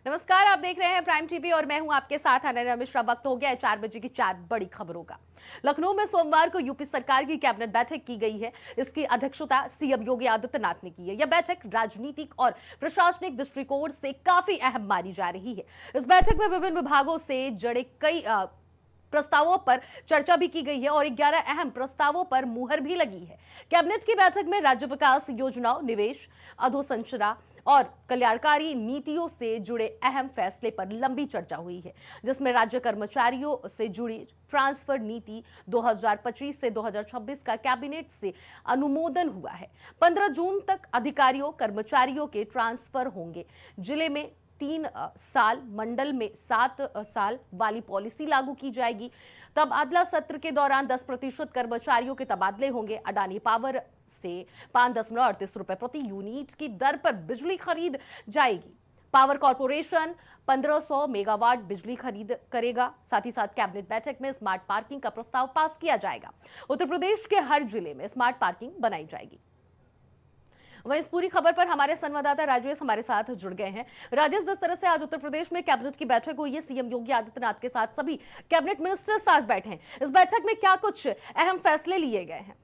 नमस्कार, आप देख रहे हैं प्राइम टीवी और मैं हूं आपके साथ अनन्या मिश्रा। वक्त हो गया है 4 बजे की 4 बड़ी खबरों का। लखनऊ में सोमवार को यूपी सरकार की कैबिनेट बैठक की गई है। इसकी अध्यक्षता सीएम योगी आदित्यनाथ ने की है। यह बैठक राजनीतिक और प्रशासनिक दृष्टिकोण से काफी अहम मानी जा रही है। इस बैठक में विभिन्न विभागों से जुड़े कई प्रस्तावों पर चर्चा भी की गई है और 11 अहम प्रस्तावों पर मुहर भी लगी है। कैबिनेट की बैठक में राज्य विकास योजनाओं, निवेश, अधोसंरचना और कल्याणकारी नीतियों से जुड़े अहम फैसले पर लंबी चर्चा हुई है, जिसमें राज्य कर्मचारियों से जुड़ी ट्रांसफर नीति 2025 से 2026 का कैबिनेट से अनुमोदन हुआ है। 15 जून तक अधिकारियों कर्मचारियों के ट्रांसफर होंगे। जिले में 3 साल, मंडल में 7 साल वाली पॉलिसी लागू की जाएगी। तबादला सत्र के दौरान 10% कर्मचारियों के तबादले होंगे। अडानी पावर से 5.38 रुपए प्रति यूनिट की दर पर बिजली खरीद जाएगी। पावर कॉर्पोरेशन 1500 मेगावाट बिजली खरीद करेगा। साथ ही साथ कैबिनेट बैठक में स्मार्ट पार्किंग का प्रस्ताव पास किया जाएगा। उत्तर प्रदेश के हर जिले में स्मार्ट पार्किंग बनाई जाएगी। वहीं इस पूरी खबर पर हमारे संवाददाता राजेश हमारे साथ जुड़ गए हैं। राजेश, जिस तरह से आज उत्तर प्रदेश में कैबिनेट की बैठक हुई है, सीएम योगी आदित्यनाथ के साथ सभी कैबिनेट मिनिस्टर्स आज बैठे हैं। इस बैठक में क्या कुछ अहम फैसले लिए गए हैं?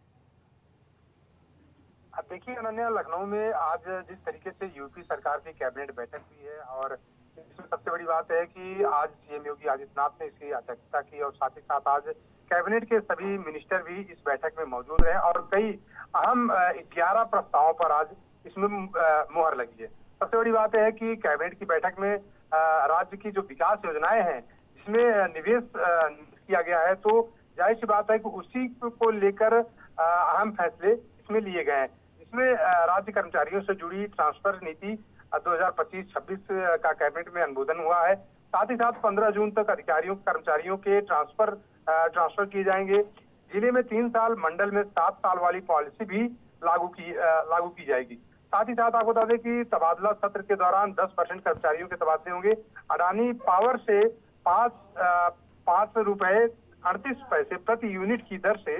अब देखिए अनन्या, लखनऊ में आज जिस तरीके से यूपी सरकार की कैबिनेट बैठक हुई है और इसमें सबसे बड़ी बात है कि आज सीएम योगी आदित्यनाथ ने इसकी अध्यक्षता की और साथ ही साथ आज कैबिनेट के सभी मिनिस्टर भी इस बैठक में मौजूद रहे और कई अहम 11 प्रस्तावों पर आज इसमें मुहर लगी है। सबसे बड़ी बात है कि कैबिनेट की बैठक में राज्य की जो विकास योजनाएं हैं जिसमें निवेश किया गया है, तो जाहिर सी बात है कि उसी को लेकर अहम फैसले इसमें लिए गए हैं। इसमें राज्य कर्मचारियों से जुड़ी ट्रांसफर नीति 2025-26 का कैबिनेट में अनुमोदन हुआ है। साथ ही साथ 15 जून तक अधिकारियों कर्मचारियों के ट्रांसफर किए जाएंगे। जिले में 3 साल, मंडल में 7 साल वाली पॉलिसी भी लागू की जाएगी। साथ ही साथ आपको बता दें कि तबादला सत्र के दौरान 10% कर्मचारियों के तबादले होंगे। अडानी पावर से 5 रुपए 38 पैसे प्रति यूनिट की दर से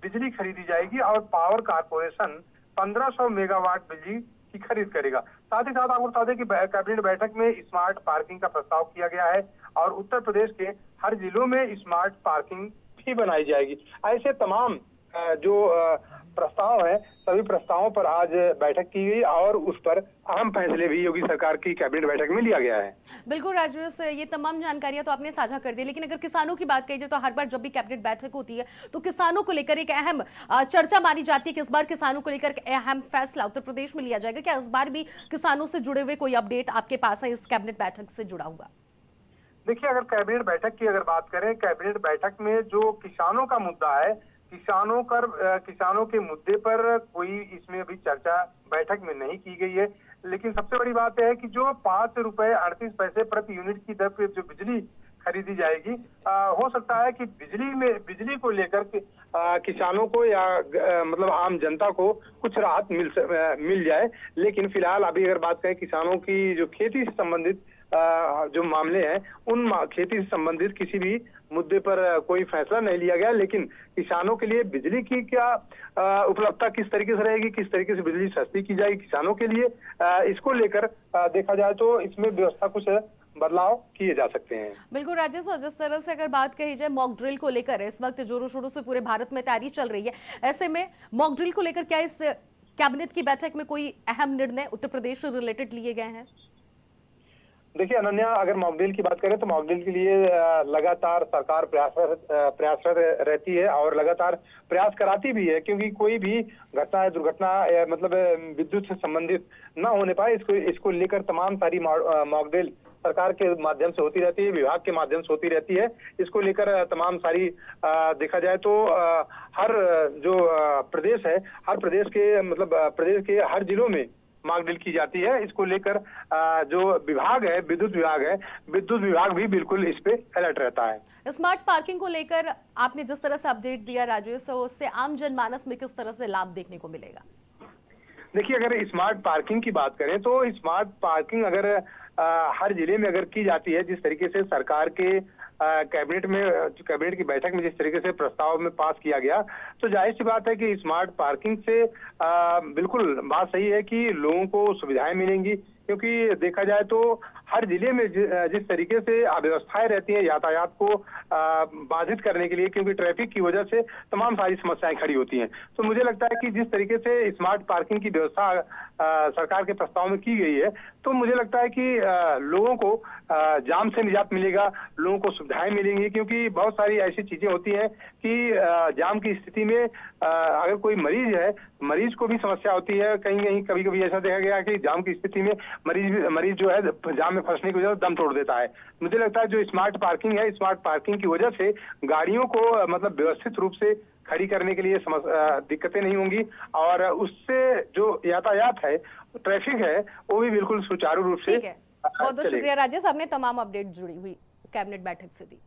बिजली खरीदी जाएगी और पावर कारपोरेशन 1500 मेगावाट बिजली की खरीद करेगा। साथ ही साथ आपको बता दें कि कैबिनेट बैठक में स्मार्ट पार्किंग का प्रस्ताव किया गया है और उत्तर प्रदेश के हर जिलों में स्मार्ट पार्किंग भी बनाई जाएगी। ऐसे तमाम जो प्रस्ताव है, सभी प्रस्तावों पर आज बैठक की गई और उस पर अहम फैसले भी योगी सरकार की कैबिनेट बैठक में लिया गया है। बिल्कुल राजेश, ये तमाम जानकारियां तो आपने साझा कर दी, लेकिन अगर किसानों की बात कही जाए तो हर बार जब भी कैबिनेट बैठक होती है तो किसानों को लेकर एक अहम चर्चा मानी जाती है कि इस बार किसानों को लेकर अहम फैसला उत्तर प्रदेश में लिया जाएगा। क्या इस बार भी किसानों से जुड़े हुए कोई अपडेट आपके पास है इस कैबिनेट बैठक से जुड़ा हुआ? देखिए, अगर कैबिनेट बैठक की अगर बात करें, कैबिनेट बैठक में जो किसानों का मुद्दा है, किसानों के मुद्दे पर कोई इसमें अभी चर्चा बैठक में नहीं की गई है। लेकिन सबसे बड़ी बात है कि जो 5 रुपए 38 पैसे प्रति यूनिट की दर पर जो बिजली खरीदी जाएगी, हो सकता है कि बिजली को लेकर किसानों को या मतलब आम जनता को कुछ राहत मिल जाए। लेकिन फिलहाल अभी अगर बात करें किसानों की जो खेती से संबंधित जो मामले हैं, उन खेती से संबंधित किसी भी मुद्दे पर कोई फैसला नहीं लिया गया। लेकिन किसानों के लिए बिजली की क्या उपलब्धता किस तरीके से रहेगी, किस तरीके से बिजली सस्ती की जाएगी किसानों के लिए, इसको लेकर देखा जाए तो इसमें व्यवस्था कुछ बदलाव किए जा सकते हैं। बिल्कुल राजेश, और जिस तरह से अगर बात कही जाए मॉक ड्रिल को लेकर, इस वक्त जोरों शोरों से पूरे भारत में तैयारी चल रही है। ऐसे में मॉक ड्रिल को लेकर क्या इस कैबिनेट की बैठक में कोई अहम निर्णय उत्तर प्रदेश से रिलेटेड लिए गए हैं? देखिए अनन्या, अगर मॉकड्रिल की बात करें तो मॉकड्रिल के लिए लगातार सरकार प्रयासरत रहती है और लगातार प्रयास कराती भी है, क्योंकि कोई भी घटना या दुर्घटना मतलब विद्युत से संबंधित न होने पाए, इसको लेकर तमाम सारी मॉकड्रिल सरकार के माध्यम से होती रहती है, विभाग के माध्यम से होती रहती है। इसको लेकर तमाम सारी देखा जाए तो हर जो प्रदेश है, हर प्रदेश के मतलब प्रदेश के हर जिलों में मॉकड्रिल की जाती है। इसको लेकर जो विभाग है, विद्युत विभाग भी बिल्कुल इस पे अलर्ट रहता है। स्मार्ट पार्किंग को लेकर आपने जिस तरह से अपडेट दिया राजेश, उससे आम जनमानस में किस तरह से लाभ देखने को मिलेगा? देखिए, अगर स्मार्ट पार्किंग की बात करें तो स्मार्ट पार्किंग अगर हर जिले में अगर की जाती है, जिस तरीके से सरकार के कैबिनेट की बैठक में जिस तरीके से प्रस्ताव में पास किया गया, तो जाहिर सी बात है कि स्मार्ट पार्किंग से बिल्कुल बात सही है कि लोगों को सुविधाएं मिलेंगी, क्योंकि देखा जाए तो हर जिले में जिस तरीके से अव्यवस्थाएं रहती हैं यातायात को बाधित करने के लिए, क्योंकि ट्रैफिक की वजह से तमाम सारी समस्याएं खड़ी होती हैं। तो मुझे लगता है कि जिस तरीके से स्मार्ट पार्किंग की व्यवस्था सरकार के प्रस्ताव में की गई है, तो मुझे लगता है कि लोगों को जाम से निजात मिलेगा, लोगों को सुविधाएं मिलेंगी, क्योंकि बहुत सारी ऐसी चीजें होती हैं कि जाम की स्थिति में अगर कोई मरीज है, मरीज को भी समस्या होती है। कहीं कभी कभी ऐसा देखा गया कि जाम की स्थिति में मरीज जो है जाम में फंसने की वजह से दम तोड़ देता है। मुझे लगता है जो स्मार्ट पार्किंग है, स्मार्ट पार्किंग की वजह से गाड़ियों को मतलब व्यवस्थित रूप से खड़ी करने के लिए दिक्कतें नहीं होंगी, और उससे जो यातायात है, ट्रैफिक है, वो भी बिल्कुल सुचारू रूप से ठीक है। बहुत बहुत शुक्रिया राजेश, हमने तमाम अपडेट जुड़ी हुई कैबिनेट बैठक से दी।